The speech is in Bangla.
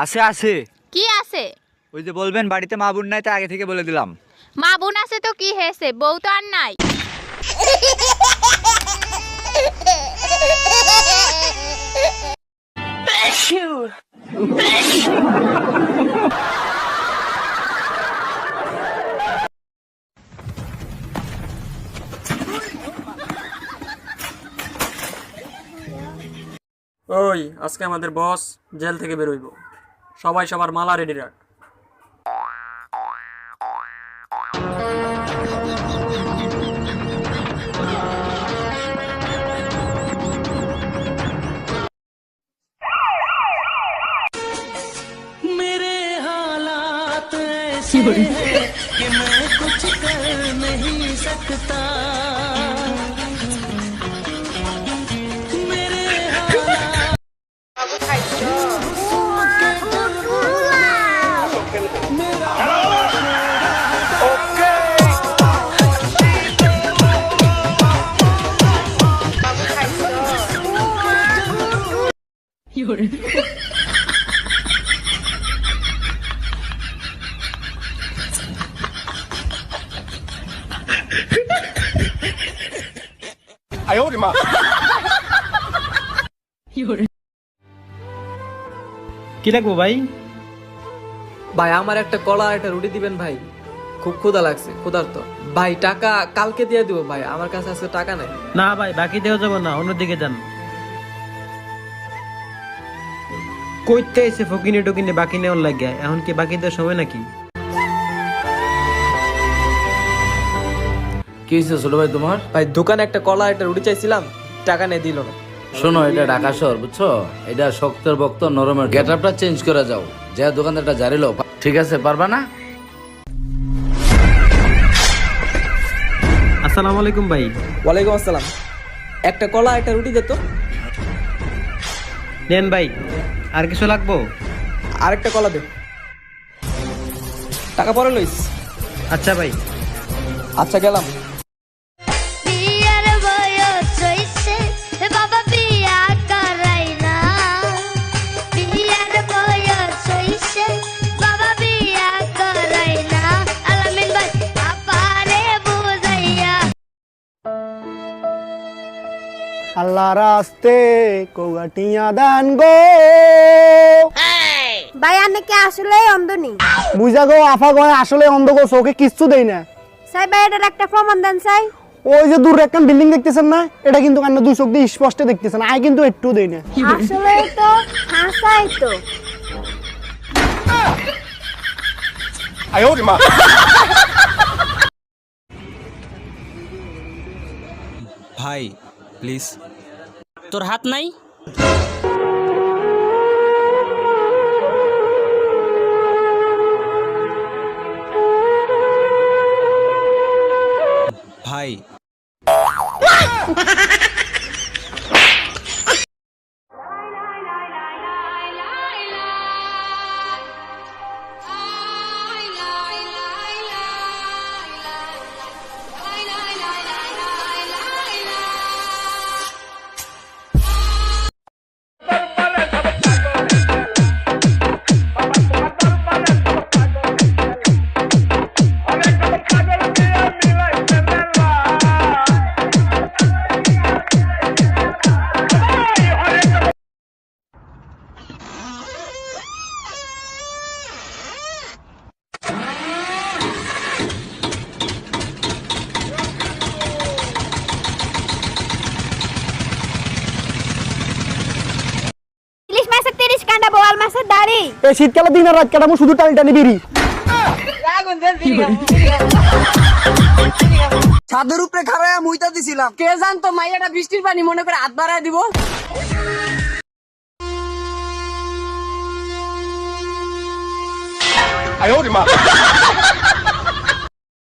আছে আছে। কি আছে? ওই যে বলবেন বাড়িতে মা বোন নাই, তা আগে থেকে বলে দিলাম। মা বোন আছে তো কি হয়েছে, বউ তো আর নাই। ওই আজকে আমাদের বস জেল থেকে বেরোইব, সবাই সবার মালা রেডি রাখ। मेरे हालात ऐसे हैं कि मैं कुछ कर नहीं सकता। मेरे কি লাগবো ভাই? ভাই আমার একটা কলা আর একটা রুটি দিবেন ভাই, খুব ক্ষুধা লাগছে, ক্ষুধার্ত। ভাই টাকা কালকে দিয়ে দিব ভাই, আমার কাছে আজকে টাকা নাই। না ভাই, বাকি দেওয়া যাবে না, অন্যদিকে যান। কইতে এসে ফকিনে টকিনে বাকি নেওয়ার লাগে, এখন কি বাকি দেওয়ার সময় নাকি? কি হয়েছে ছোট ভাই তোমার? ভাই দোকানে একটা কলা আর একটা রুটি চাইছিলাম, টাকা নেই, দিল না। শোনো, এটা ঢাকা শহর বুঝছো, এটা শক্তের বক্ত নরমের, গেট আপটা চেঞ্জ করে যাও, যা দোকানদারটা জারি লো। ঠিক আছে, পারবা না? আসসালামু আলাইকুম ভাই। ওয়ালাইকুম আসসালাম। একটা কলা একটা রুটি দে তো। নেন ভাই, আর কিছু লাগবো? আরেকটা কলা দে। টাকা পরে লইস। আচ্ছা ভাই। আচ্ছা গেলাম। বিয়ার বয়স হইছে বাবা, বিয়া করাই না। বিয়ার বয়স হইছে বাবা, বিয়া করাই না। আলামিন ভাই আপারে বুঝাইয়া। আল্লাহ রাস্তে কোগাটিয়া দান গো। ভাই আপনি কি আসলে অন্ধ নি? বুঝা গো, আফা গো আসলে অন্ধ গো, চোখে কিচ্ছু দেই না। সাই ভাই এটার একটা প্রমাণ দেন সাই। ওই যে দূর একটা বিল্ডিং দেখতেছেন না, এটা কিন্তু কান্না দুই চোখ দিয়ে স্পষ্ট দেখতেছেন, আই কিন্তু একটু দেই না। আসলে তো হাসাই তো। ভাই প্লিজ। তোর হাত নাই? ভাই ইলিশ মাছের 30 কাঁটা, বোয়াল মাছের দাড়ি। এই শীতকালে দিন আর রাত কাটামু শুধু টানি টানি বিড়ি। ছাদের উপরে খাড়ায় মুইতা দিছিলাম, কে জানতো মাইয়াটা বৃষ্টির পানি মনে করে হাত বাড়ায় দিব।